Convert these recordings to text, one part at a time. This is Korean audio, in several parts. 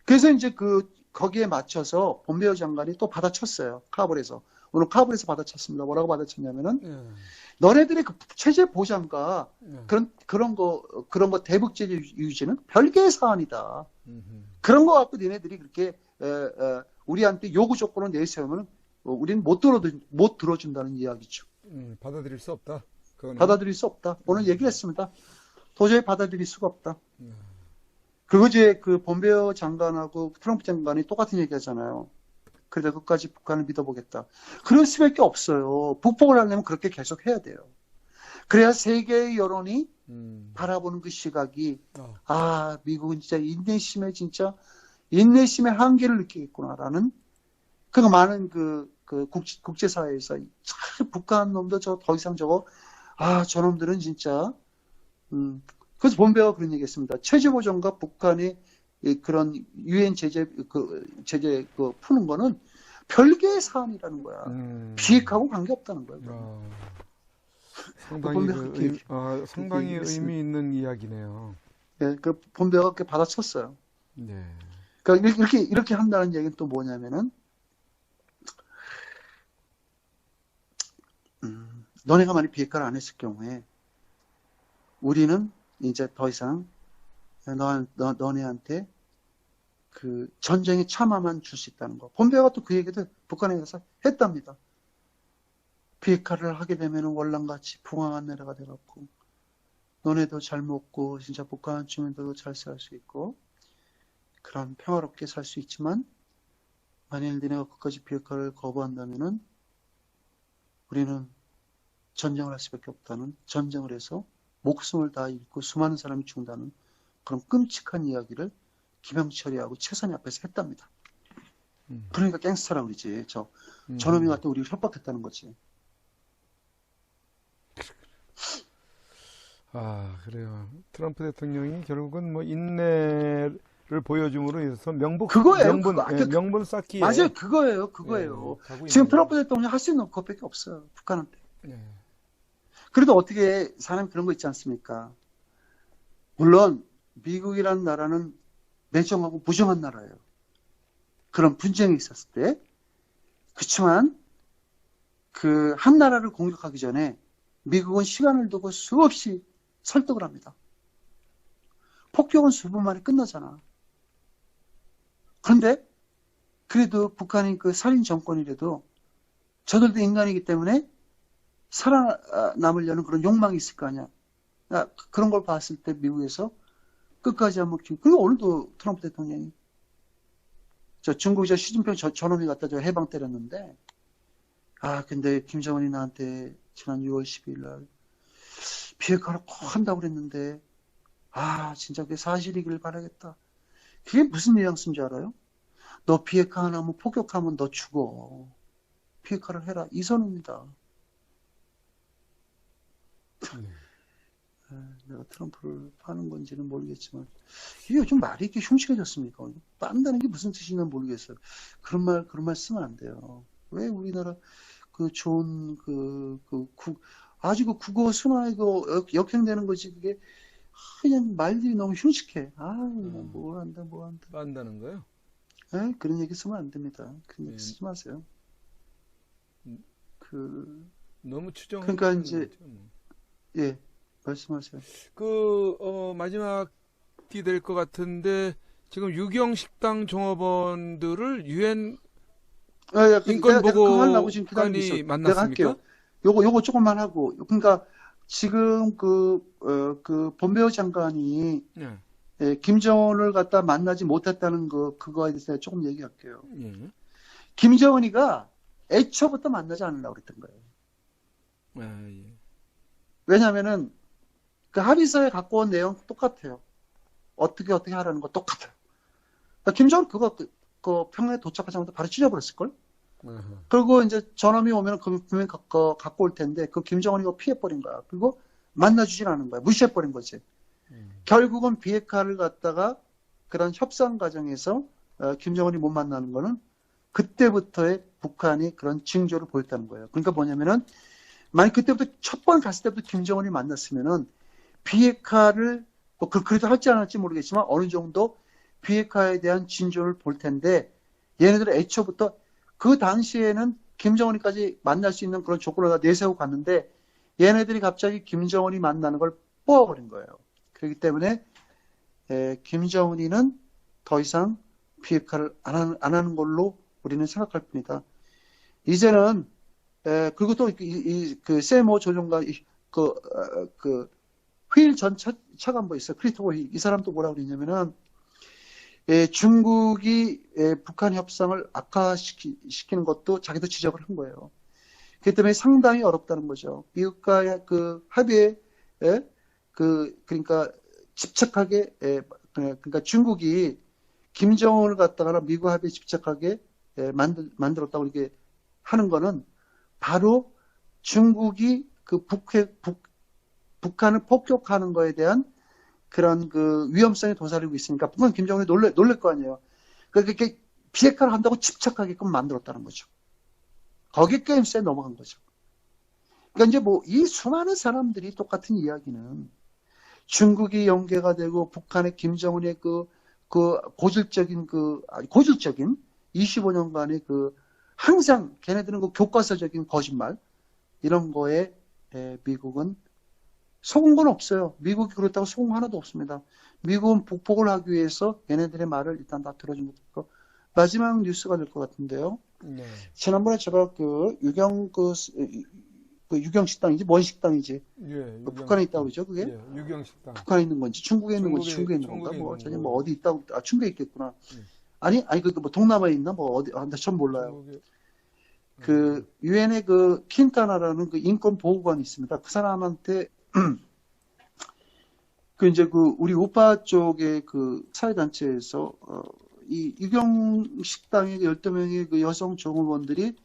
그래서 이제 거기에 맞춰서 본베어 장관이 또 받아쳤어요. 카불에서. 오늘 카불에서 받아쳤습니다. 뭐라고 받아쳤냐면은, 예. 너네들의 그 체제 보장과 예. 그런 거 대북제재 유지는 별개의 사안이다. 음흠. 그런 거 갖고 너네들이 그렇게, 우리한테 요구 조건을 내세우면, 우리는 못 들어준다는 이야기죠. 받아들일 수 없다. 그거는. 받아들일 수 없다. 오늘 얘기를 했습니다. 도저히 받아들일 수가 없다. 예. 그리고 이제 그 본베어 장관하고 트럼프 장관이 똑같은 얘기 하잖아요. 그래도 끝까지 북한을 믿어보겠다. 그럴 수밖에 없어요. 북폭을 하려면 그렇게 계속 해야 돼요. 그래야 세계의 여론이 바라보는 그 시각이, 미국은 진짜 인내심의 한계를 느끼겠구나라는, 많은 국제사회에서, 북한 놈도 더 이상 저놈들은 진짜, 그래서 본베어가 그런 얘기 했습니다. 체제보전과 북한의 그런 유엔 제재 푸는 거는 별개의 사안이라는 거야. 비핵하고 관계없다는 거야. 상당히 의미 있는 이야기네요. 네, 본베어가 그렇게 받아쳤어요. 네. 그러니까 이렇게 한다는 얘기는 또 뭐냐면은, 너네가 만약 비핵화를 안 했을 경우에 우리는 이제 더 이상 너네한테 그 전쟁의 참화만 줄 수 있다는 거. 본베어가 또 그 얘기도 북한에 가서 했답니다. 비핵화를 하게 되면 월남같이 풍황한 나라가 돼갖고 너네도 잘 먹고 진짜 북한 주민들도 잘 살 수 있고 그런 평화롭게 살 수 있지만 만일 너네가 끝까지 비핵화를 거부한다면은 우리는 전쟁을 할 수밖에 없다는, 전쟁을 해서 목숨을 다 잃고 수많은 사람이 죽는다는 그런 끔찍한 이야기를 김영철이하고 최선희 앞에서 했답니다. 그러니까 갱스터라고 그러지. 저놈이 갖다 우리를 협박했다는 거지. 그래요. 트럼프 대통령이 결국은 뭐 인내를 보여줌으로 인해서 명분 쌓기에. 맞아요. 그거예요. 지금 트럼프 대통령이 할 수 있는 것밖에 없어요. 북한한테. 그래도 어떻게 사람이 그런 거 있지 않습니까? 물론 미국이라는 나라는 매정하고 무정한 나라예요. 그런 분쟁이 있었을 때. 그렇지만 한 나라를 공격하기 전에 미국은 시간을 두고 수없이 설득을 합니다. 폭격은 수분 만에 끝나잖아. 그런데 그래도 북한이 살인 정권이라도 저들도 인간이기 때문에 살아남으려는 그런 욕망이 있을 거 아니야. 그런 걸 봤을 때 미국에서 끝까지 한번 그리고 오늘도 트럼프 대통령이 중국 시진핑 저놈이 갖다 해방 때렸는데 근데 김정은이 나한테 지난 6월 12일 날 비핵화를 꼭 한다고 그랬는데 진짜 그게 사실이길 바라겠다. 그게 무슨 뉘앙스인지 알아요? 너 비핵화 안 하면 폭격하면 너 죽어. 비핵화를 해라. 이 선입니다. 내가 트럼프를 파는 건지는 모르겠지만 이게 요즘 말이 이렇게 흉측해졌습니까? 빤다는 게 무슨 뜻인지 모르겠어요. 그런 말 쓰면 안 돼요. 왜 우리나라 좋은 아주 국어 순화에 역행되는 거지 그게 그냥 말들이 너무 흉측해. 뭐 한다. 빤다는 거요? 네? 그런 얘기 쓰면 안 됩니다. 그런 얘기 쓰지 마세요. 너무 추정. 그러니까 이제 말씀하세요. 마지막이 될 것 같은데 지금 유경식당 종업원들을 유엔 인권보고관이 만났습니까? 내가 할게요. 요거 조금만 하고. 그러니까 지금 본베어 장관이 김정은을 갖다 만나지 못했다는 그거에 대해서 조금 얘기할게요. 김정은이가 애초부터 만나지 않으려고 그랬던 거예요. 왜냐면은 합의서에 갖고 온 내용 똑같아요. 어떻게 하라는 거 똑같아요. 그러니까 김정은 그거 평양에 도착하자마자 바로 찢어버렸을걸? 그리고 이제 저놈이 오면 분명히 갖고 올 텐데 김정은이 이거 피해버린 거야. 그리고 만나주질 않은 거야. 무시해버린 거지. 결국은 비핵화를 갖다가 그런 협상 과정에서 김정은이 못 만나는 거는 그때부터의 북한이 그런 징조를 보였다는 거예요. 그러니까 뭐냐면은 만약 그때부터 첫 번 갔을 때부터 김정은이 만났으면은 비핵화를 그래도 할지 안 할지 모르겠지만 어느 정도 비핵화에 대한 진전을 볼 텐데 얘네들은 애초부터 그 당시에는 김정은이까지 만날 수 있는 그런 조건을 내세우고 갔는데 얘네들이 갑자기 김정은이 만나는 걸 뽑아버린 거예요. 그렇기 때문에 김정은이는 더 이상 비핵화를 안 하는 걸로 우리는 생각할 뿐이다. 이제는 그리고 또 그 세모 조종관 그 휠 전 차관보 있어요. 크리스토퍼 휠. 이 사람도 뭐라고 그러냐면은 중국이 북한 협상을 악화시키는 것도 자기도 지적을 한 거예요. 그렇기 때문에 상당히 어렵다는 거죠. 미국과의 그 합의에 그러니까 집착하게 그러니까 중국이 김정은을 갖다가 미국 합의에 집착하게 만들었다고 이렇게 하는 거는 바로 중국이 그 북한을 폭격하는 거에 대한 그런 그 위험성에 도사리고 있으니까 북한 김정은이 놀랄 거 아니에요. 그렇게 비핵화를 한다고 집착하게끔 만들었다는 거죠. 거기 게임스에 넘어간 거죠. 그러니까 이제 뭐 이 수많은 사람들이 똑같은 이야기는 중국이 연계가 되고 북한의 김정은의 그 고질적인 25년간의 항상 걔네들은 그 교과서적인 거짓말 이런 거에 미국은 속은 건 없어요. 미국이 그렇다고 속은 하나도 없습니다. 미국은 북폭을 하기 위해서 얘네들의 말을 일단 다 들어준 것도 있고 마지막 뉴스가 될 것 같은데요. 네. 지난번에 제가 유경 식당이지 뭔 식당이지? 예, 북한에 있다고 그러죠, 그게? 예, 유경식당. 북한에 있는 건지 중국에 있는 건지 중국에 있는 건가? 뭐 전혀 뭐 어디 있다고 중국에 있겠구나. 아니 그 뭐 동남아에 있나? 뭐 어디? 나 전 몰라요. 그 유엔의 그 킨타나라는 그 인권 보호관이 있습니다. 그 사람한테 그 이제 그 우리 우파 쪽의 그 사회단체에서 이 유경 식당의 12명의 그 여성 종업원들이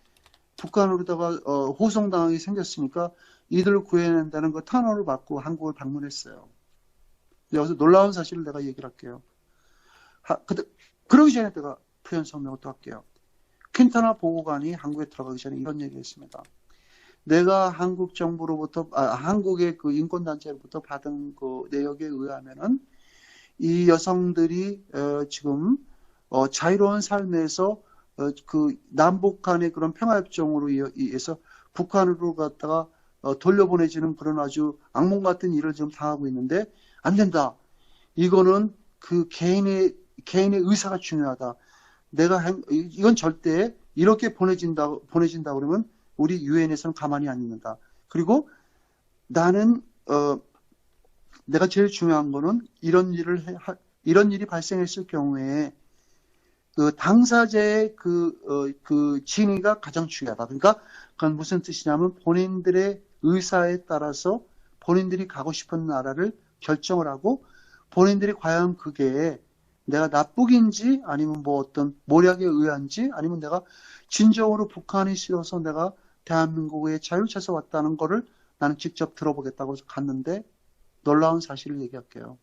북한으로다가 호송당하게 생겼으니까 이들을 구해낸다는 그 탄원을 받고 한국을 방문했어요. 여기서 놀라운 사실을 내가 얘기를 할게요. 그러기 전에 내가 표현 설명을 또 할게요. 퀸타나 보고관이 한국에 들어가기 전에 이런 얘기를 했습니다. 내가 한국 정부로부터, 한국의 그 인권단체로부터 받은 그 내역에 의하면은 이 여성들이 지금 자유로운 삶에서 그 남북 간의 그런 평화협정으로 의해서 북한으로 갔다가 돌려보내지는 그런 아주 악몽 같은 일을 지금 당하고 있는데 안 된다. 이거는 그 개인의 의사가 중요하다. 이건 절대 이렇게 보내진다 그러면 우리 유엔에서는 가만히 안 있는다. 그리고 나는 내가 제일 중요한 거는 이런 일이 발생했을 경우에 그 당사자의 그 진위가 가장 중요하다. 그러니까 그건 무슨 뜻이냐면 본인들의 의사에 따라서 본인들이 가고 싶은 나라를 결정을 하고 본인들이 과연 그게 내가 납북인지 아니면 뭐 어떤 모략에 의한지 아니면 내가 진정으로 북한이 싫어서 내가 대한민국에 자유를 찾아 왔다는 거를 나는 직접 들어보겠다고 해서 갔는데 놀라운 사실을 얘기할게요.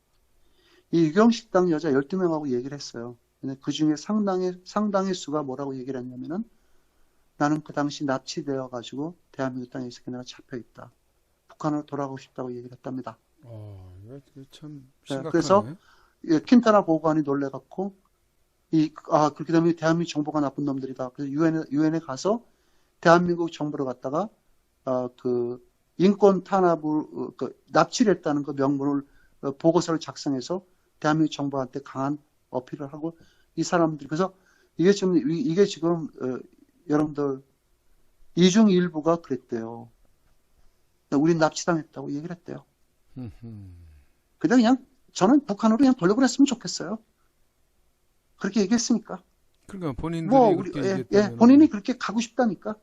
이 유경식당 여자 12명하고 얘기를 했어요. 근데 그 중에 상당의 수가 뭐라고 얘기를 했냐면은 나는 그 당시 납치되어 가지고 대한민국 땅에 있을 때 내가 잡혀 있다. 북한으로 돌아가고 싶다고 얘기를 했답니다. 이거 참 심각하네. 그래서 킨타나 보고관이 놀래갖고 그렇게 되면 대한민국 정부가 나쁜 놈들이다. 그래서 유엔에 가서 대한민국 정부를 갖다가 그 인권 탄압을 납치를 했다는 그 명분을 보고서를 작성해서 대한민국 정부한테 강한 어필을 하고 이 사람들이 그래서 이게 지금 여러분들 이중 일부가 그랬대요. 우린 납치당했다고 얘기를 했대요. 그냥 저는 북한으로 그냥 돌려보냈으면 좋겠어요. 그렇게 얘기했으니까. 그러니까 본인들이 그렇게 본인이 그렇게 가고 싶다니까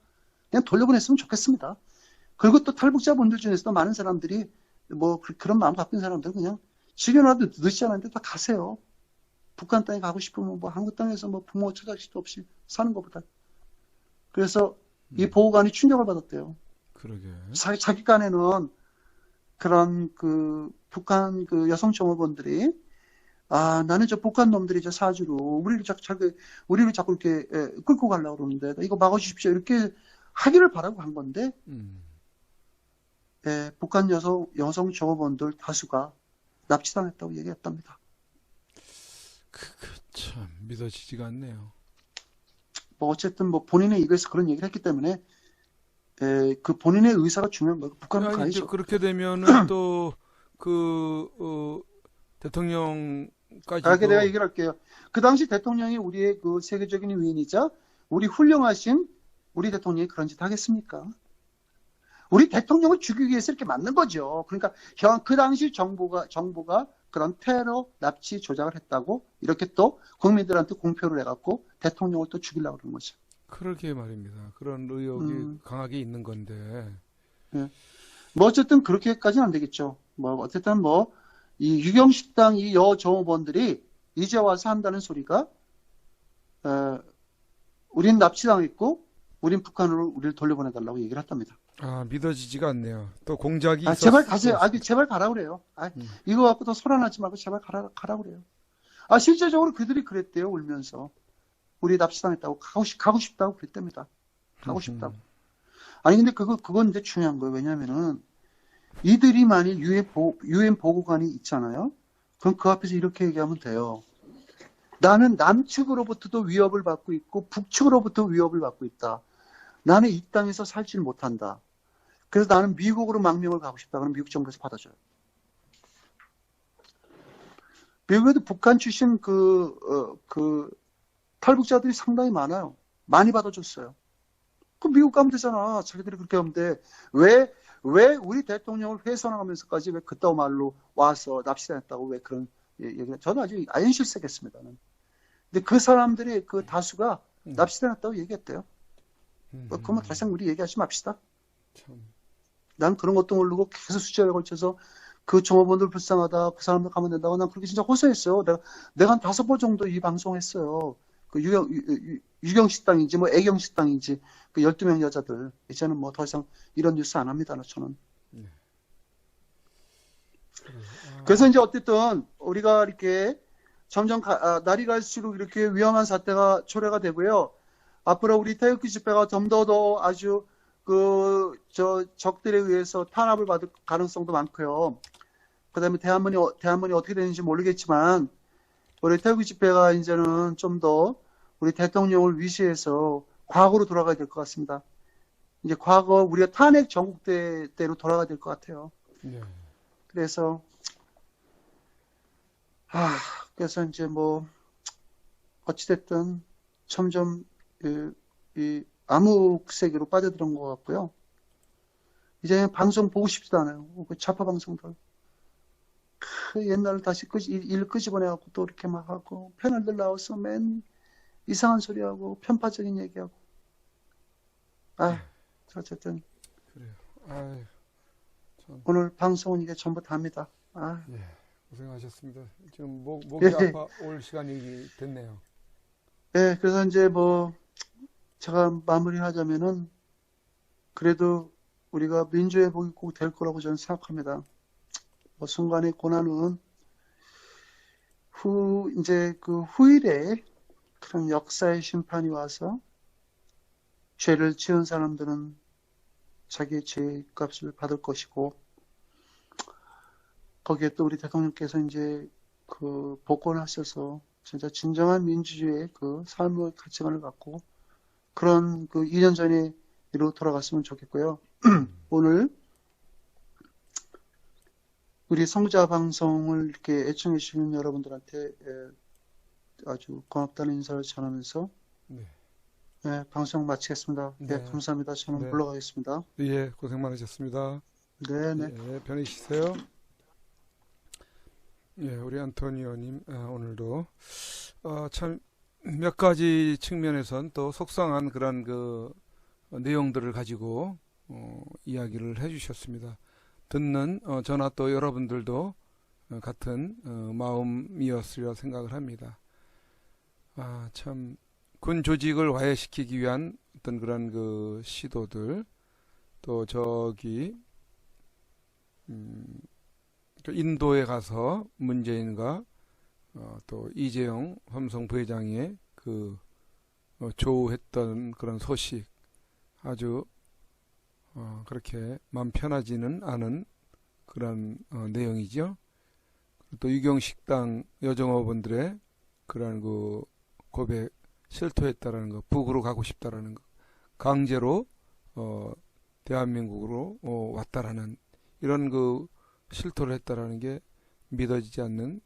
그냥 돌려보냈으면 좋겠습니다. 그리고 또 탈북자분들 중에서도 많은 사람들이 뭐 그런 마음 갖고 있는 사람들은 그냥 지금이라도 늦지 않았는데 다 가세요. 북한 땅에 가고 싶으면 뭐 한국 땅에서 뭐 부모 처자식도 없이 사는 것보다. 그래서 이 보호관이 충격을 받았대요. 그러게. 자기 간에는 그런 그 북한 그 여성 정보원들이 나는 저 북한 놈들이 저 사주로 우리를 자꾸 이렇게 끌고 가려고 그러는데 이거 막아주십시오 이렇게 하기를 바라고 한 건데 북한 여성 정보원들 다수가 납치당했다고 얘기했답니다. 참 믿어지지가 않네요. 뭐 어쨌든 뭐 본인의 입에서 그런 얘기를 했기 때문에 그 본인의 의사가 중요한 거예요. 북한은 아니, 이제 가야죠. 그렇게 되면은 또 가게 내가 대통령까지도 얘기를 할게요. 그 당시 대통령이 우리의 그 세계적인 위인이자 우리 훌륭하신 우리 대통령이 그런 짓 하겠습니까? 우리 대통령을 죽이기 위해서 이렇게 만든 거죠. 그러니까 그 당시 정부가 그런 테러 납치 조작을 했다고 이렇게 또 국민들한테 공표를 해갖고 대통령을 또 죽이려고 그러는 거죠. 그러게 말입니다. 그런 의혹이 강하게 있는 건데. 예. 뭐 어쨌든 그렇게까지는 안 되겠죠. 뭐 어쨌든 뭐 이 유경식당 이 여종업원들이 이제 와서 한다는 소리가 우린 납치당했고 우린 북한으로 우리를 돌려보내달라고 얘기를 했답니다. 아, 믿어지지가 않네요. 또 공작이 제발 가세요. 제발 가라 그래요. 이거 갖고 더 소란하지 말고 제발 가라 그래요. 실제적으로 그들이 그랬대요. 울면서 우리 납치당했다고 가고 싶다고 그랬답니다. 가고 싶다고. 아니 근데 그건 이제 중요한 거예요. 왜냐면은 이들이 만일 유엔 보고관이 있잖아요. 그럼 그 앞에서 이렇게 얘기하면 돼요. 나는 남측으로부터도 위협을 받고 있고 북측으로부터 위협을 받고 있다. 나는 이 땅에서 살지를 못한다. 그래서 나는 미국으로 망명을 가고 싶다. 그럼 미국 정부에서 받아줘요. 미국에도 북한 출신 탈북자들이 상당히 많아요. 많이 받아줬어요. 그럼 미국 가면 되잖아. 자기들이 그렇게 하면 돼. 왜 우리 대통령을 훼손하면서까지 왜 그따위 말로 와서 납치당했다고 왜 그런 얘기를. 저는 아주 아연실색했습니다. 근데 그 사람들이 그 다수가 납치당했다고 얘기했대요. 그러면 다시 한번 우리 얘기하지 맙시다. 참. 난 그런 것도 모르고 계속 수차에 걸쳐서 그 종업원들 불쌍하다. 그 사람들 가면 된다고 난 그렇게 진짜 호소했어요. 내가 한 5번 정도 이 방송했어요. 그 유경식당인지 뭐 애경식당인지 그 12명 여자들. 이제는 뭐 더 이상 이런 뉴스 안 합니다. 저는. 그래서 이제 어쨌든 우리가 이렇게 점점 날이 갈수록 이렇게 위험한 사태가 초래가 되고요. 앞으로 우리 태극기 집회가 좀 더 아주 적들에 의해서 탄압을 받을 가능성도 많고요. 그 다음에 대한문이 어떻게 되는지 모르겠지만, 우리 태극기 집회가 이제는 좀 더 우리 대통령을 위시해서 과거로 돌아가야 될 것 같습니다. 이제 과거 우리가 탄핵 전국대 때로 돌아가야 될 것 같아요. 네. 그래서, 그래서 이제 뭐, 어찌됐든 점점 이 암흑 세계로 빠져들은 것 같고요. 이제 방송 보고 싶지도 않아요. 그 좌파 방송들. 옛날을 다시 일 끄집어내갖고 또 이렇게 막 하고, 패널들 나와서 맨 이상한 소리하고, 편파적인 얘기하고. 어쨌든. 그래요. 아유, 참. 오늘 방송은 이게 전부 다입니다. 예, 고생하셨습니다. 지금 목이 아파 올 시간이 됐네요. 예, 그래서 이제 뭐, 제가 마무리하자면은, 그래도 우리가 민주회복이 꼭 될 거라고 저는 생각합니다. 뭐 순간의 고난은 이제 그 후일에 그런 역사의 심판이 와서 죄를 지은 사람들은 자기의 죄의 값을 받을 것이고, 거기에 또 우리 대통령께서 이제 그 복권하셔서 진짜 진정한 민주주의의 그 삶의 가치관을 갖고 그런 그 2년 전에 이로 돌아갔으면 좋겠고요. 오늘 우리 성자 방송을 이렇게 애청해 주시는 여러분들한테 아주 고맙다는 인사를 전하면서 방송 마치겠습니다. 네. 감사합니다. 저는 물러가겠습니다. 예, 고생 많으셨습니다. 네. 예, 편히 쉬세요. 예, 우리 안토니오님 오늘도 참 몇 가지 측면에선 또 속상한 그런 그 내용들을 가지고 이야기를 해주셨습니다. 듣는 저나 또 여러분들도 같은 마음이었으리라 생각을 합니다. 참 군 조직을 와해시키기 위한 어떤 그런 그 시도들, 또 저기 인도에 가서 문재인과 또 이재용 삼성 부회장의 그 조우했던 그런 소식, 아주 그렇게 마음 편하지는 않은 그런 내용이죠. 또 유경식당 여종업원들의 그런 그 고백 실토했다라는 거, 북으로 가고 싶다라는 거, 강제로 대한민국으로 왔다라는 이런 그 실토를 했다라는 게 믿어지지 않는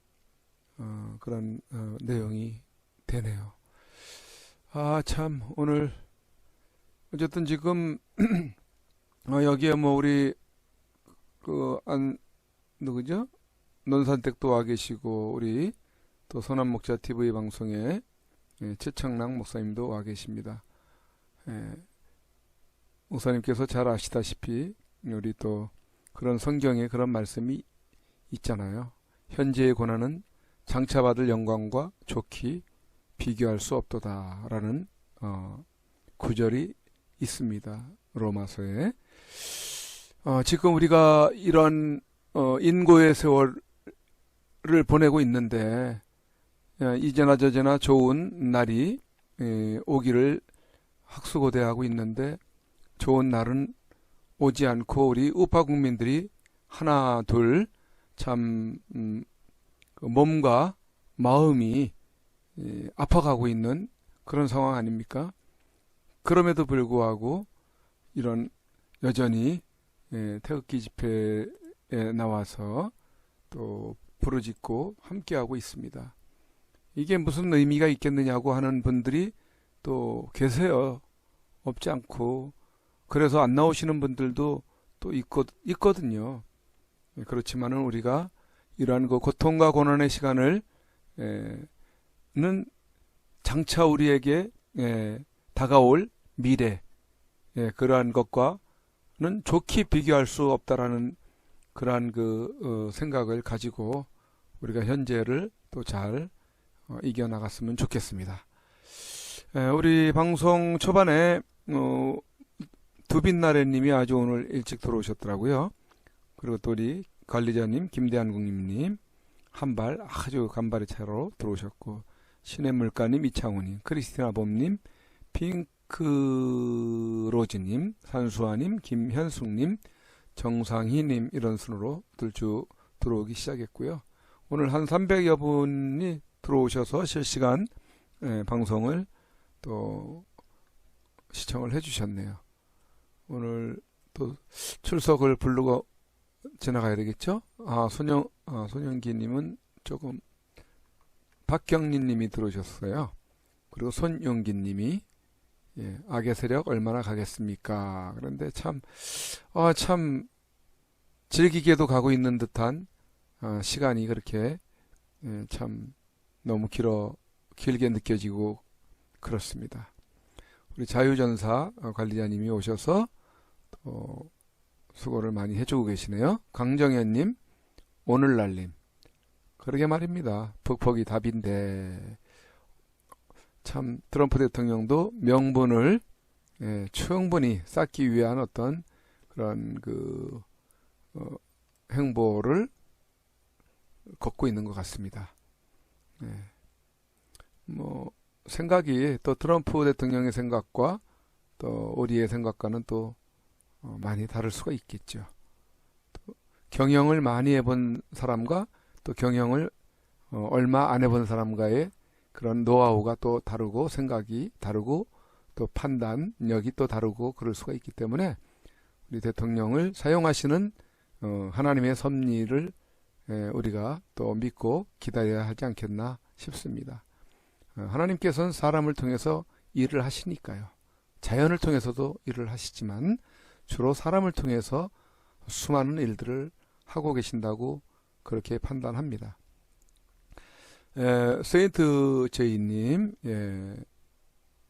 그런 내용이 되네요. 아, 참 오늘 어쨌든 지금 여기에 뭐 우리 누구죠? 논산댁도 와 계시고 우리 또 선한목자 TV 방송에 최창랑 목사님도 와 계십니다. 목사님께서 잘 아시다시피 우리 또 그런 성경에 그런 말씀이 있잖아요. 현재의 고난은 장차받을 영광과 좋기 비교할 수 없도다라는 구절이 있습니다. 로마서에. 지금 우리가 이런 인고의 세월을 보내고 있는데 이제나 저제나 좋은 날이 오기를 학수고대하고 있는데 좋은 날은 오지 않고 우리 우파 국민들이 하나 둘 참 몸과 마음이 아파가고 있는 그런 상황 아닙니까? 그럼에도 불구하고 이런 여전히 태극기 집회에 나와서 또 부르짖고 함께하고 있습니다. 이게 무슨 의미가 있겠느냐고 하는 분들이 또 계세요. 없지 않고. 그래서 안 나오시는 분들도 또 있거든요. 그렇지만은 우리가 이러한 그 고통과 고난의 시간을 는 장차 우리에게 다가올 미래 그러한 것과는 좋게 비교할 수 없다라는 그러한 그 생각을 가지고 우리가 현재를 또 잘 이겨나갔으면 좋겠습니다. 우리 방송 초반에 두빛나래님이 아주 오늘 일찍 들어오셨더라고요. 그리고 또 우리 관리자님 김대한국님님 한발 아주 간발의 차로 들어오셨고 신의 물가님 이창훈님 크리스티나 봄님 핑크로즈님 산수아님 김현숙님 정상희님 이런 순으로 들주 들어오기 시작했고요. 오늘 한 300여 분이 들어오셔서 실시간 방송을 또 시청을 해주셨네요. 오늘 또 출석을 부르고 지나가야 되겠죠? 손영기님은 조금 박경리님이 들어오셨어요. 그리고 손용기님이 악의 세력 얼마나 가겠습니까? 그런데 참 즐기게도 가고 있는 듯한 시간이 그렇게 참 너무 길게 느껴지고 그렇습니다. 우리 자유전사 관리자님이 오셔서 수고를 많이 해주고 계시네요. 강정현님, 오늘날님. 그러게 말입니다. 퍽퍽이 답인데 참 트럼프 대통령도 명분을 충분히 쌓기 위한 어떤 그런 그 행보를 걷고 있는 것 같습니다. 뭐 생각이 또 트럼프 대통령의 생각과 또 우리의 생각과는 또 많이 다를 수가 있겠죠. 또 경영을 많이 해본 사람과 또 경영을 얼마 안 해본 사람과의 그런 노하우가 또 다르고 생각이 다르고 또 판단력이 또 다르고 그럴 수가 있기 때문에 우리 대통령을 사용하시는 하나님의 섭리를 우리가 또 믿고 기다려야 하지 않겠나 싶습니다. 하나님께서는 사람을 통해서 일을 하시니까요. 자연을 통해서도 일을 하시지만 주로 사람을 통해서 수많은 일들을 하고 계신다고 그렇게 판단합니다. 세인트 제이님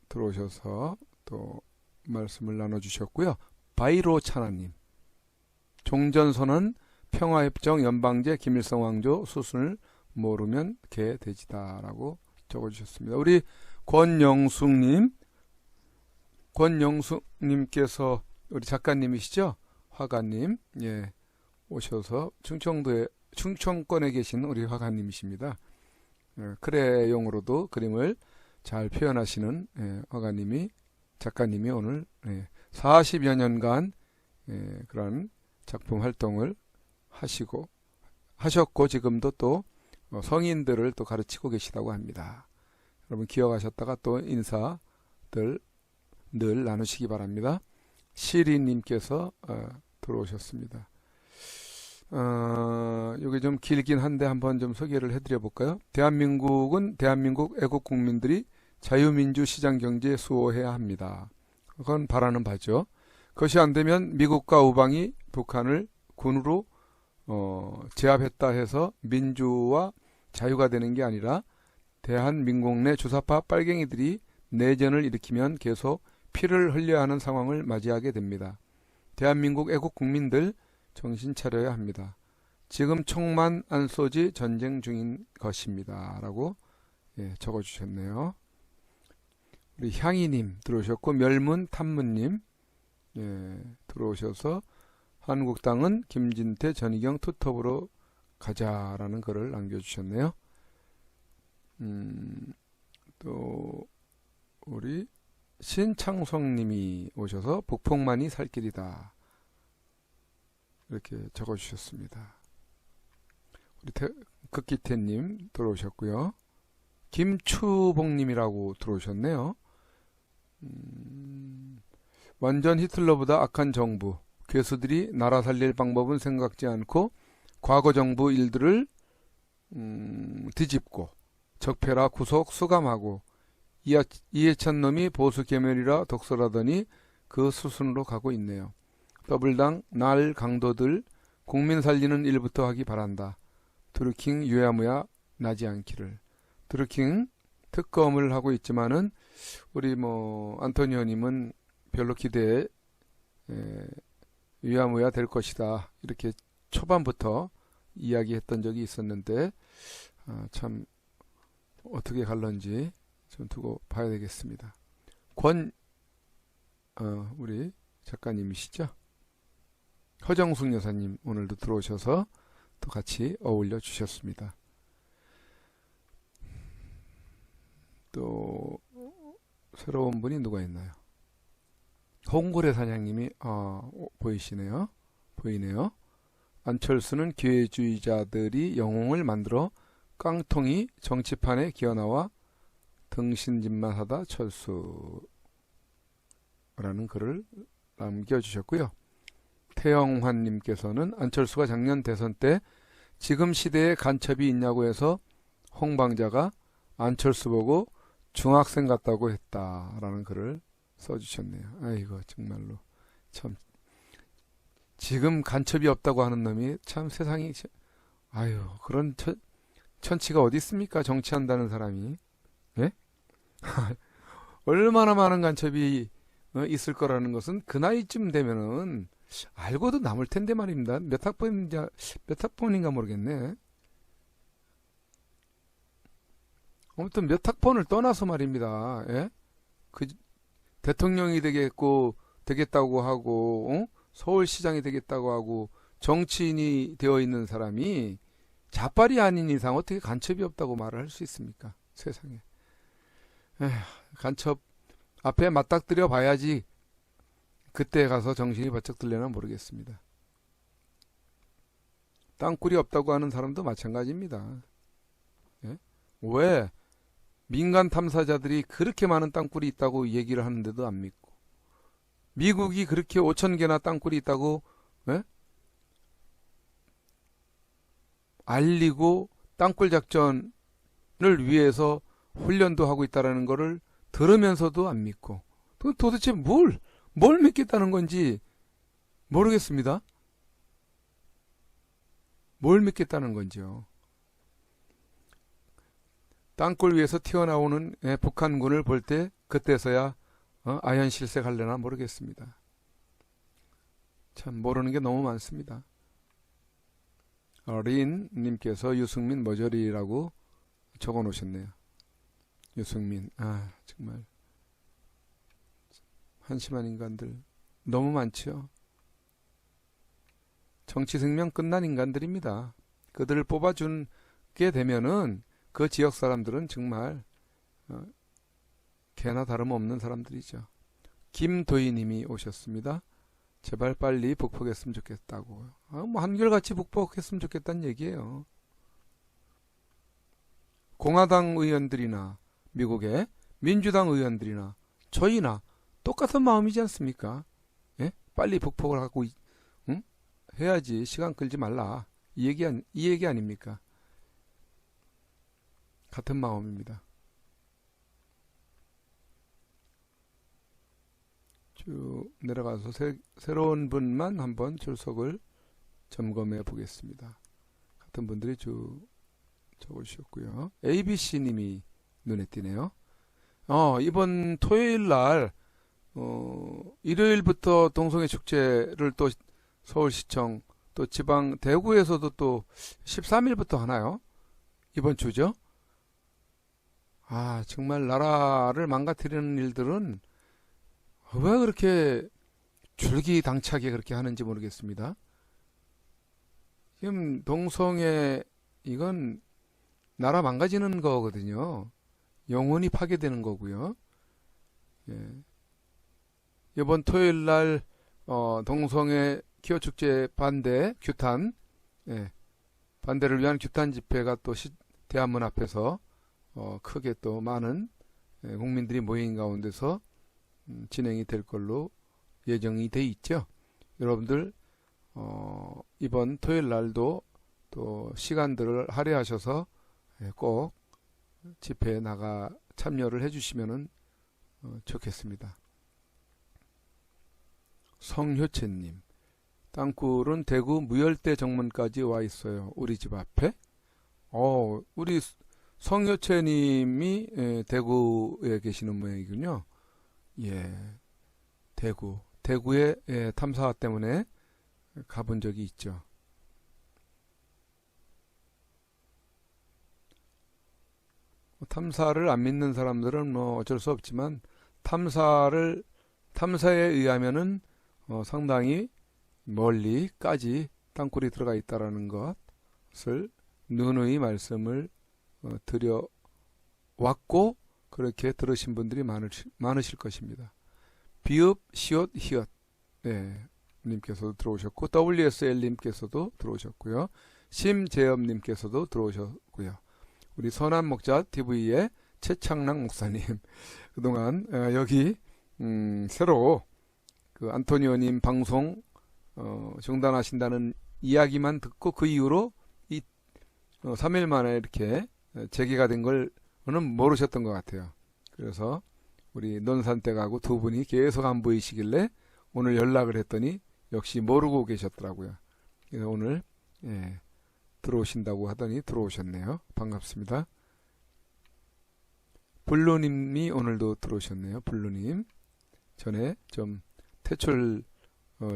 들어오셔서 또 말씀을 나눠주셨고요. 바이로 차나님 종전선언 평화협정 연방제 김일성 왕조 수순을 모르면 개돼지다라고 적어주셨습니다. 우리 권영숙님께서 우리 작가님이시죠? 화가님 오셔서 충청권에 계신 우리 화가님이십니다. 크레용으로도 그림을 잘 표현하시는 작가님이 오늘 40여 년간 그런 작품 활동을 하셨고 지금도 또 성인들을 또 가르치고 계시다고 합니다. 여러분 기억하셨다가 또 인사들 늘 나누시기 바랍니다. 시리님께서 들어오셨습니다. 여기 좀 길긴 한데 한번 좀 소개를 해드려 볼까요? 대한민국은 대한민국 애국 국민들이 자유민주 시장경제에 수호해야 합니다. 그건 바라는 바죠. 그것이 안 되면 미국과 우방이 북한을 군으로 제압했다 해서 민주와 자유가 되는 게 아니라 대한민국 내 주사파 빨갱이들이 내전을 일으키면 계속 피를 흘려야 하는 상황을 맞이하게 됩니다. 대한민국 애국 국민들 정신 차려야 합니다. 지금 총만 안 쏘지 전쟁 중인 것입니다. 라고 적어주셨네요. 우리 향이님 들어오셨고 멸문 탐문님 들어오셔서 한국당은 김진태 전희경 투톱으로 가자라는 글을 남겨주셨네요. 또 우리 신창성님이 오셔서 북폭만이 살 길이다 이렇게 적어주셨습니다. 우리 극기태님 들어오셨고요. 김추봉님이라고 들어오셨네요. 완전 히틀러보다 악한 정부, 괴수들이 나라 살릴 방법은 생각지 않고 과거 정부 일들을 뒤집고 적폐라 구속 수감하고 이해찬 놈이 보수 계멸이라 독설하더니 그 수순으로 가고 있네요. 더블당 날 강도들 국민 살리는 일부터 하기 바란다. 드루킹 유야무야 나지 않기를. 드루킹 특검을 하고 있지만은 우리 안토니오님은 별로 기대에 유야무야 될 것이다. 이렇게 초반부터 이야기했던 적이 있었는데 참 어떻게 갈런지 좀 두고 봐야 되겠습니다. 우리 작가님이시죠? 허정숙 여사님 오늘도 들어오셔서 또 같이 어울려 주셨습니다. 또 새로운 분이 누가 있나요? 홍고래 사장님이 보이네요. 안철수는 기회주의자들이 영웅을 만들어 깡통이 정치판에 기어나와 등신짓만 하다 철수라는 글을 남겨주셨고요. 태영환님께서는 안철수가 작년 대선 때 지금 시대에 간첩이 있냐고 해서 홍방자가 안철수 보고 중학생 같다고 했다라는 글을 써주셨네요. 아이고 정말로 참 지금 간첩이 없다고 하는 놈이 참 세상이 그런 천치가 어디 있습니까? 정치한다는 사람이. 네? 얼마나 많은 간첩이 있을 거라는 것은 그 나이쯤 되면은 알고도 남을 텐데 말입니다. 몇 학번인가 모르겠네. 아무튼 몇 학번을 떠나서 말입니다. 예? 대통령이 되겠다고 하고 서울시장이 되겠다고 하고 정치인이 되어 있는 사람이 자빨이 아닌 이상 어떻게 간첩이 없다고 말을 할 수 있습니까? 세상에. 간첩 앞에 맞닥뜨려 봐야지 그때 가서 정신이 바짝 들려나 모르겠습니다. 땅굴이 없다고 하는 사람도 마찬가지입니다. 예? 왜 민간 탐사자들이 그렇게 많은 땅굴이 있다고 얘기를 하는데도 안 믿고 미국이 그렇게 5,000개나 땅굴이 있다고 알리고 땅굴 작전을 위해서 훈련도 하고 있다는 거를 들으면서도 안 믿고 도대체 뭘 믿겠다는 건지 모르겠습니다. 뭘 믿겠다는 건지요. 땅굴 위에서 튀어나오는 북한군을 볼 때 그때서야 아현실색하려나 모르겠습니다. 참 모르는 게 너무 많습니다. 린님께서 유승민 머저리라고 적어 놓으셨네요. 유승민 정말 한심한 인간들 너무 많죠. 정치 생명 끝난 인간들입니다. 그들을 뽑아주게 되면은 그 지역 사람들은 정말 개나 다름없는 사람들이죠. 김도희님이 오셨습니다. 제발 빨리 북폭했으면 좋겠다고. 한결같이 북폭했으면 좋겠다는 얘기예요. 공화당 의원들이나 미국의 민주당 의원들이나 저희나 똑같은 마음이지 않습니까? 예? 빨리 북폭을 하고 응? 해야지 시간 끌지 말라. 이 얘기 아닙니까? 같은 마음입니다. 쭉 내려가서 새로운 분만 한번 출석을 점검해 보겠습니다. 같은 분들이 쭉 적어주셨고요. ABC님이 눈에 띄네요. 이번 토요일 날 일요일부터 동성애 축제를 또 서울시청 또 지방 대구에서도 또 13일부터 하나요? 이번 주죠? 정말 나라를 망가뜨리는 일들은 왜 그렇게 줄기당차게 그렇게 하는지 모르겠습니다. 지금 동성애 이건 나라 망가지는 거거든요. 영혼이 파괴되는 거고요. 예. 이번 토요일 날 동성애 기호축제 반대 규탄 반대를 위한 규탄 집회가 또 대한문 앞에서 크게 또 많은 국민들이 모인 가운데서 진행이 될 걸로 예정이 돼 있죠. 여러분들 이번 토요일 날도 또 시간들을 할애하셔서 꼭 집회에 나가 참여를 해주시면 좋겠습니다. 성효채님, 땅굴은 대구 무열대 정문까지 와 있어요. 우리 집 앞에. 우리 성효채님이 대구에 계시는 모양이군요. 예, 대구에 탐사 때문에 가본 적이 있죠. 탐사를 안 믿는 사람들은 뭐 어쩔 수 없지만 탐사에 의하면은 상당히 멀리까지 땅굴이 들어가 있다라는 것을 누누이 말씀을 드려왔고 그렇게 들으신 분들이 많으실 것입니다. 비읍, 시옷, 히읗 님께서도 들어오셨고 WSL님께서도 들어오셨고요. 심재엽님께서도 들어오셨고요. 우리 선한 목자 TV의 최창랑 목사님 그동안 여기 새로 그 안토니오님 방송 중단하신다는 이야기만 듣고 그 이후로 3일 만에 이렇게 재개가 된 걸는 모르셨던 것 같아요. 그래서 우리 논산댁하고 두 분이 계속 안 보이시길래 오늘 연락을 했더니 역시 모르고 계셨더라고요. 그래서 오늘 들어오신다고 하더니 들어오셨네요. 반갑습니다. 블루님이 오늘도 들어오셨네요. 블루님. 전에 좀 퇴출을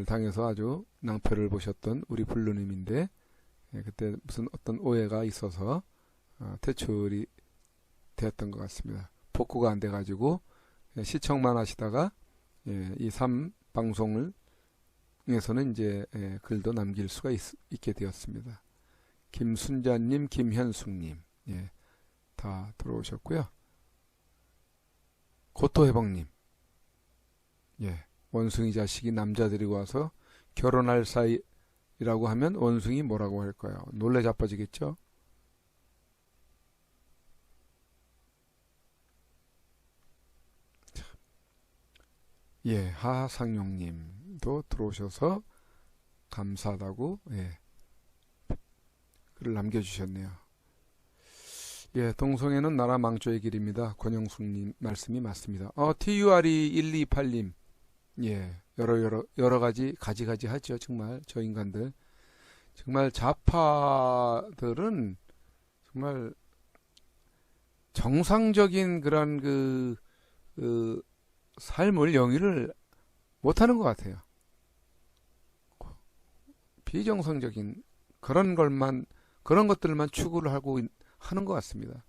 당해서 아주 낭패를 보셨던 우리 블루님인데 그때 무슨 어떤 오해가 있어서 퇴출이 되었던 것 같습니다. 복구가 안 돼가지고 시청만 하시다가 이 3방송을 에서는 이제 글도 남길 수가 있게 되었습니다. 김순자님, 김현숙님 다 들어오셨고요. 고토해방님 원숭이 자식이 남자 데리고 와서 결혼할 사이라고 하면 원숭이 뭐라고 할까요? 놀래 자빠지겠죠? 하상용님도 들어오셔서 감사하다고 글을 남겨주셨네요. 동성애는 나라 망조의 길입니다. 권영숙님 말씀이 맞습니다. TURE128님 여러 가지 가지가지 하죠. 정말 저 인간들 정말 좌파들은 정말 정상적인 그런 그 삶을 영위를 못하는 것 같아요. 비정상적인 그런 것들만 추구를 하고 하는 것 같습니다.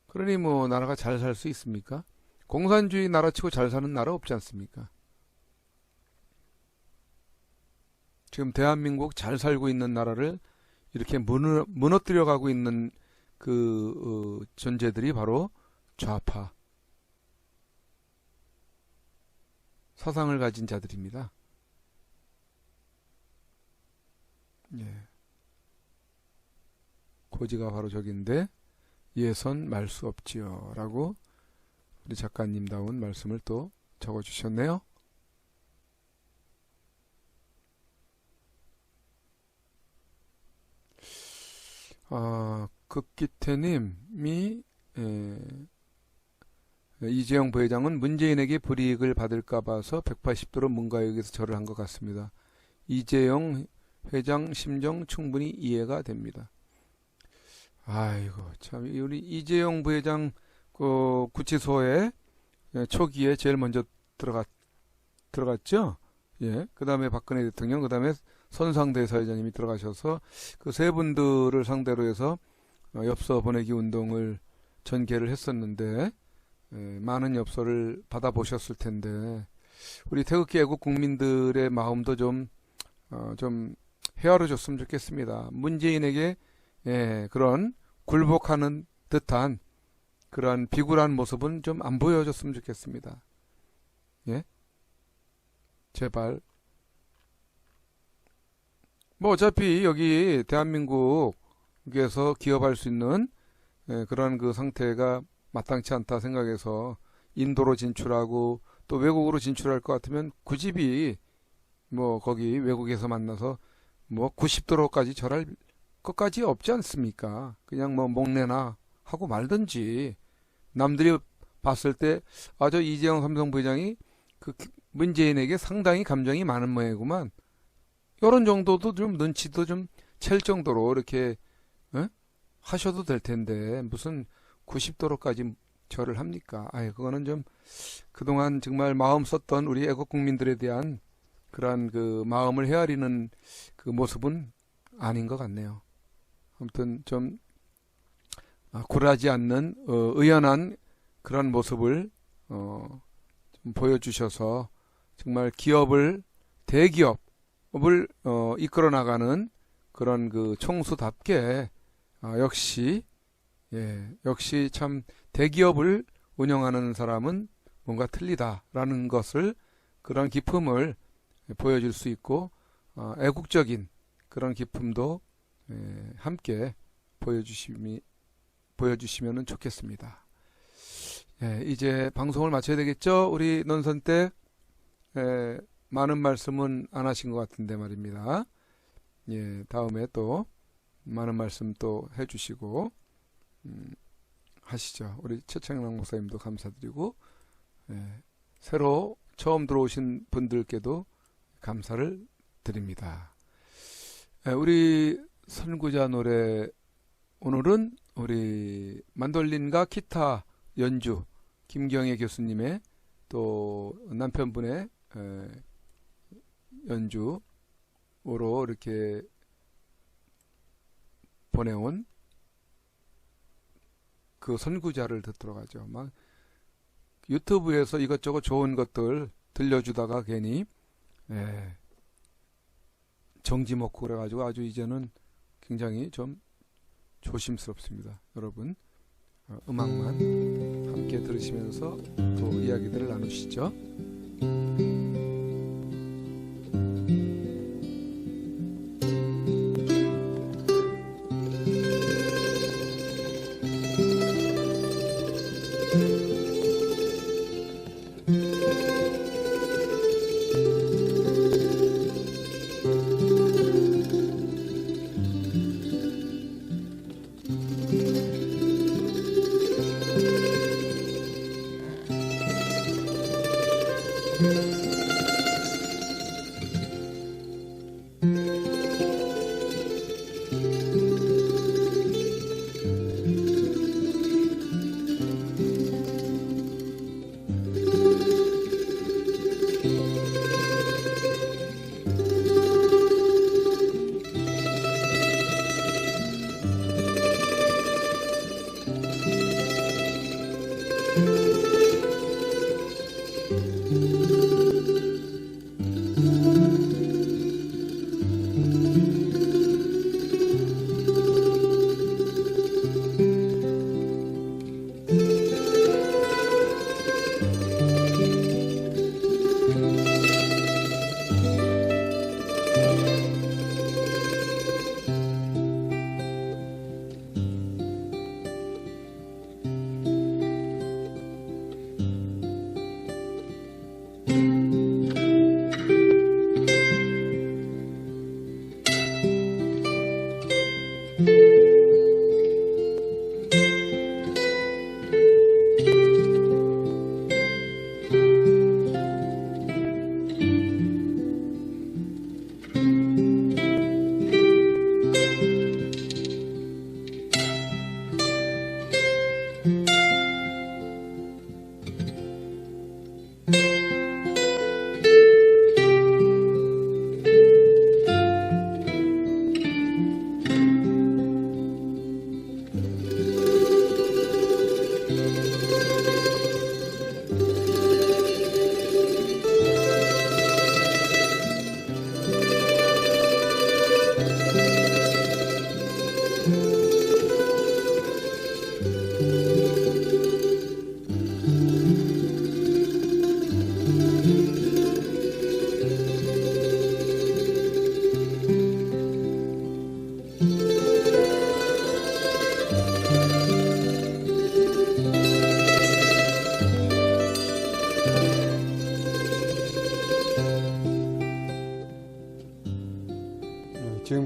그러니 뭐 나라가 잘 살 수 있습니까? 공산주의 나라치고 잘 사는 나라 없지 않습니까? 지금 대한민국 잘 살고 있는 나라를 이렇게 무너뜨려 가고 있는 그 존재들이 바로 좌파 사상을 가진 자들입니다. 고지가 바로 저기인데 예선 말 수 없지요. 라고 우리 작가님다운 말씀을 또 적어주셨네요. 극기태님이 이재용 부회장은 문재인에게 불이익을 받을까 봐서 180도로 문가역에서 절을 한 것 같습니다. 이재용 회장 심정 충분히 이해가 됩니다. 아이고 참 우리 이재용 부회장 그 구치소에 초기에 제일 먼저 들어갔죠. 예. 그다음에 박근혜 대통령, 그다음에 손상대 사회자님이 들어가셔서 그 세 분들을 상대로 해서 엽서 보내기 운동을 전개를 했었는데 많은 엽서를 받아보셨을 텐데 우리 태극기 애국 국민들의 마음도 좀 헤아려줬으면 좋겠습니다. 문재인에게 그런 굴복하는 듯한 그런 비굴한 모습은 좀 안 보여줬으면 좋겠습니다. 예? 제발. 뭐 어차피 여기 대한민국에서 기업할 수 있는 그런 그 상태가 마땅치 않다 생각해서 인도로 진출하고 또 외국으로 진출할 것 같으면 굳이 뭐 거기 외국에서 만나서 뭐 90도로까지 절할 것까지 없지 않습니까? 그냥 뭐 목내나 하고 말든지. 남들이 봤을 때 저 이재용 삼성 부회장이 그 문재인에게 상당히 감정이 많은 모양이구만. 이런 정도도 좀 눈치도 좀 챌 정도로 이렇게 하셔도 될 텐데 무슨 90도로까지 절을 합니까? 그거는 좀 그동안 정말 마음 썼던 우리 애국 국민들에 대한 그런 그 마음을 헤아리는 그 모습은 아닌 것 같네요. 아무튼 좀 굴하지 않는 의연한 그런 모습을 좀 보여주셔서 정말 대기업을 이끌어 나가는 그런 그 총수답게 역시 참 대기업을 운영하는 사람은 뭔가 틀리다라는 것을 그런 기품을 보여줄 수 있고 애국적인 그런 기품도 함께 보여주시면 좋겠습니다. 이제 방송을 마쳐야 되겠죠? 우리 논선 때 많은 말씀은 안 하신 것 같은데 말입니다. 다음에 또 많은 말씀 또 해주시고 하시죠. 우리 최창랑 목사님도 감사드리고 새로 처음 들어오신 분들께도 감사를 드립니다. 우리 선구자 노래 오늘은 우리 만돌린과 기타 연주 김경애 교수님의 또 남편분의 연주로 이렇게 보내온 그 선구자를 듣도록 하죠. 막 유튜브에서 이것저것 좋은 것들 들려주다가 괜히 정지 먹고 그래가지고 아주 이제는 굉장히 좀 조심스럽습니다. 여러분 음악만 함께 들으시면서 또 이야기들을 나누시죠.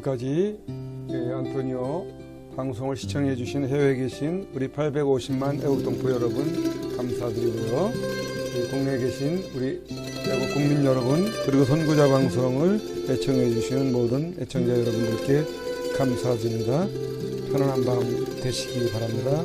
지금까지 안토니오 방송을 시청해 주신 해외에 계신 우리 850만 애국동포 여러분 감사드리고요. 국내에 계신 우리 애국 국민 여러분, 그리고 선구자 방송을 애청해 주시는 모든 애청자 여러분들께 감사드립니다. 편안한 밤 되시기 바랍니다.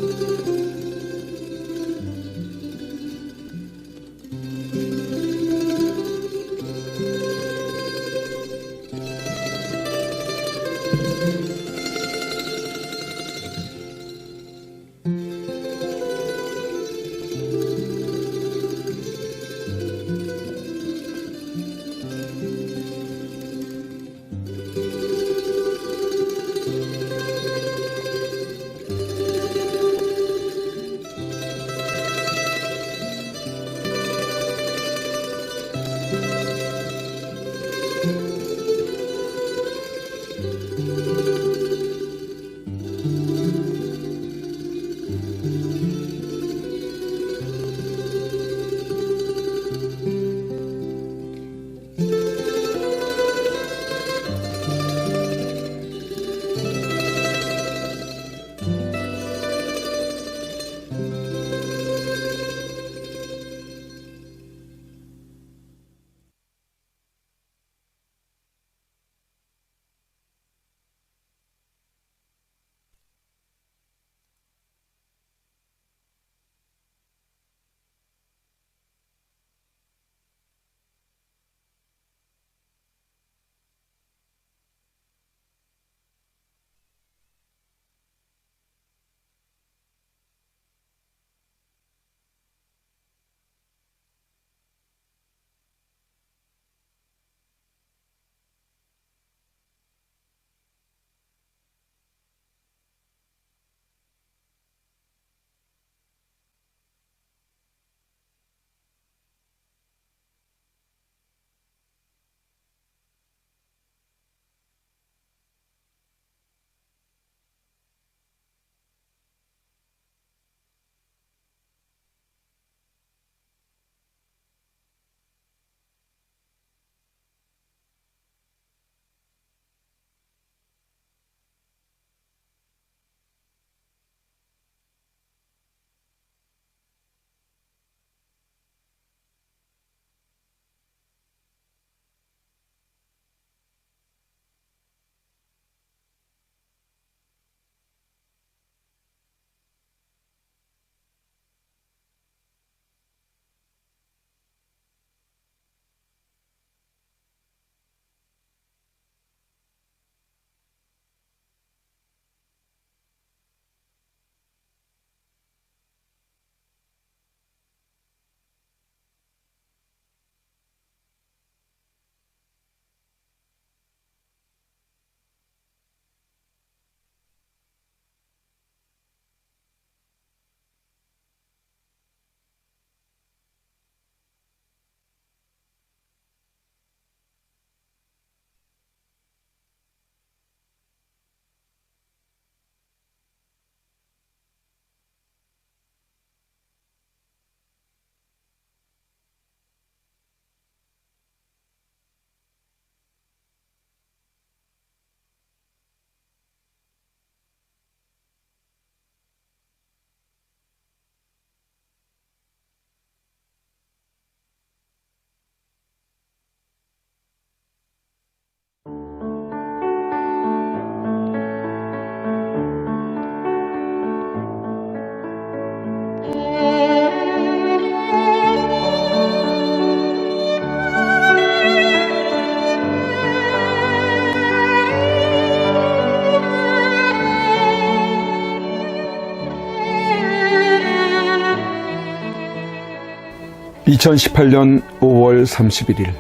2018년 5월 31일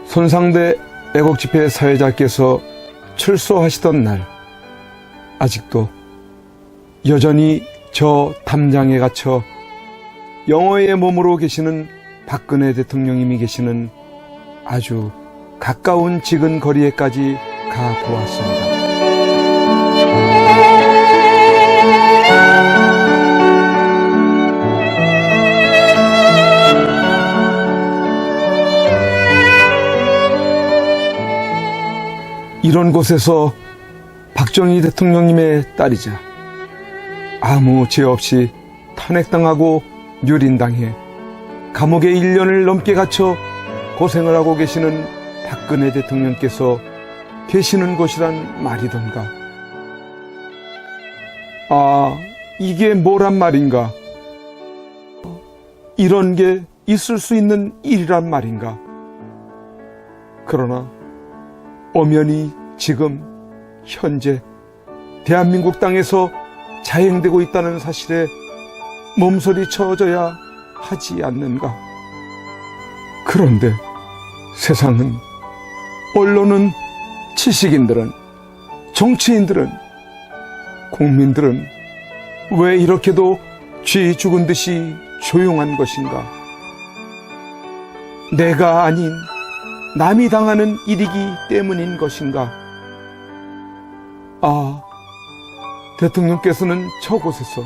손상대 애국집회 사회자께서 출소하시던 날, 아직도 여전히 저 담장에 갇혀 영어의 몸으로 계시는 박근혜 대통령님이 계시는 아주 가까운 지근 거리에까지 가보았습니다. 이런 곳에서 박정희 대통령님의 딸이자 아무 죄 없이 탄핵당하고 유린당해 감옥에 1년을 넘게 갇혀 고생을 하고 계시는 박근혜 대통령께서 계시는 곳이란 말이던가. 아, 이게 뭐란 말인가? 이런 게 있을 수 있는 일이란 말인가? 그러나 엄연히 지금 현재 대한민국 땅에서 자행되고 있다는 사실에 몸서리 쳐줘야 하지 않는가? 그런데 세상은, 언론은, 지식인들은, 정치인들은, 국민들은 왜 이렇게도 쥐 죽은 듯이 조용한 것인가? 내가 아닌 남이 당하는 일이기 때문인 것인가? 아, 대통령께서는 저곳에서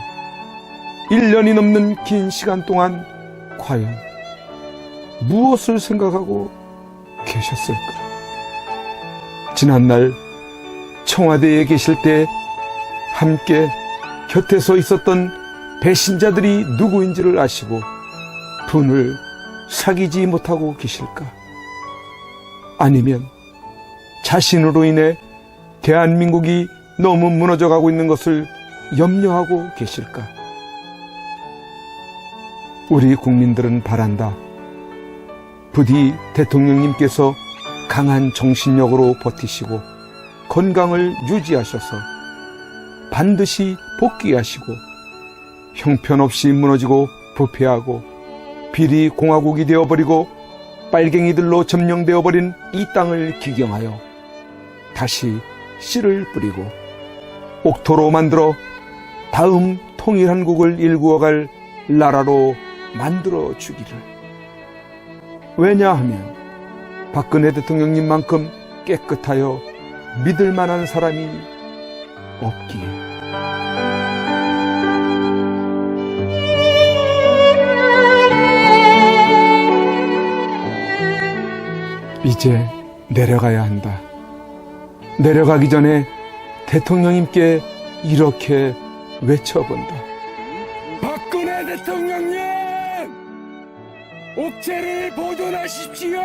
1년이 넘는 긴 시간 동안 과연 무엇을 생각하고 계셨을까? 지난날 청와대에 계실 때 함께 곁에 서 있었던 배신자들이 누구인지를 아시고 분을 사귀지 못하고 계실까? 아니면 자신으로 인해 대한민국이 너무 무너져가고 있는 것을 염려하고 계실까? 우리 국민들은 바란다. 부디 대통령님께서 강한 정신력으로 버티시고 건강을 유지하셔서 반드시 복귀하시고 형편없이 무너지고 부패하고 비리 공화국이 되어버리고 빨갱이들로 점령되어버린 이 땅을 기경하여 다시 씨를 뿌리고 옥토로 만들어 다음 통일한국을 일구어갈 나라로 만들어 주기를. 왜냐하면 박근혜 대통령님만큼 깨끗하여 믿을 만한 사람이 없기에. 이제 내려가야 한다. 내려가기 전에 대통령님께 이렇게 외쳐본다. 박근혜 대통령님! 옥체를 보존하십시오!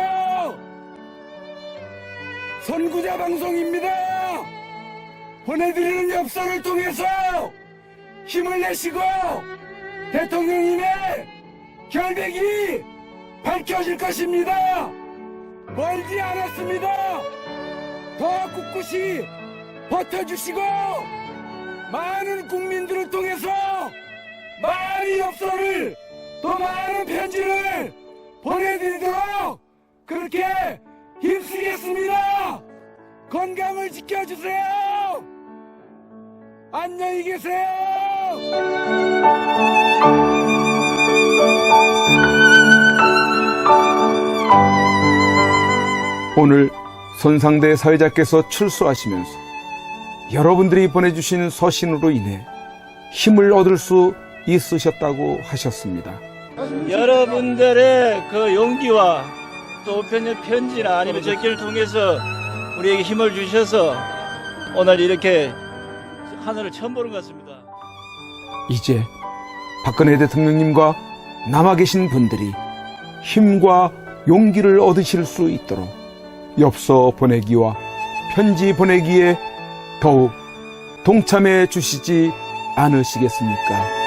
선구자 방송입니다! 보내드리는 엽서를 통해서 힘을 내시고 대통령님의 결백이 밝혀질 것입니다! 멀지 않았습니다! 더 꿋꿋이 버텨주시고 많은 국민들을 통해서 많은 엽서를 더 많은 편지를 보내드리도록 그렇게 힘쓰겠습니다. 건강을 지켜주세요. 안녕히 계세요. 오늘 손상대 사회자께서 출소하시면서 여러분들이 보내주신 서신으로 인해 힘을 얻을 수 있으셨다고 하셨습니다. 여러분들의 그 용기와 또 우편의 편지나 아니면 적기를 통해서 우리에게 힘을 주셔서 오늘 이렇게 하늘을 처음 보는 것 같습니다. 이제 박근혜 대통령님과 남아 계신 분들이 힘과 용기를 얻으실 수 있도록 엽서 보내기와 편지 보내기에 더욱 동참해 주시지 않으시겠습니까?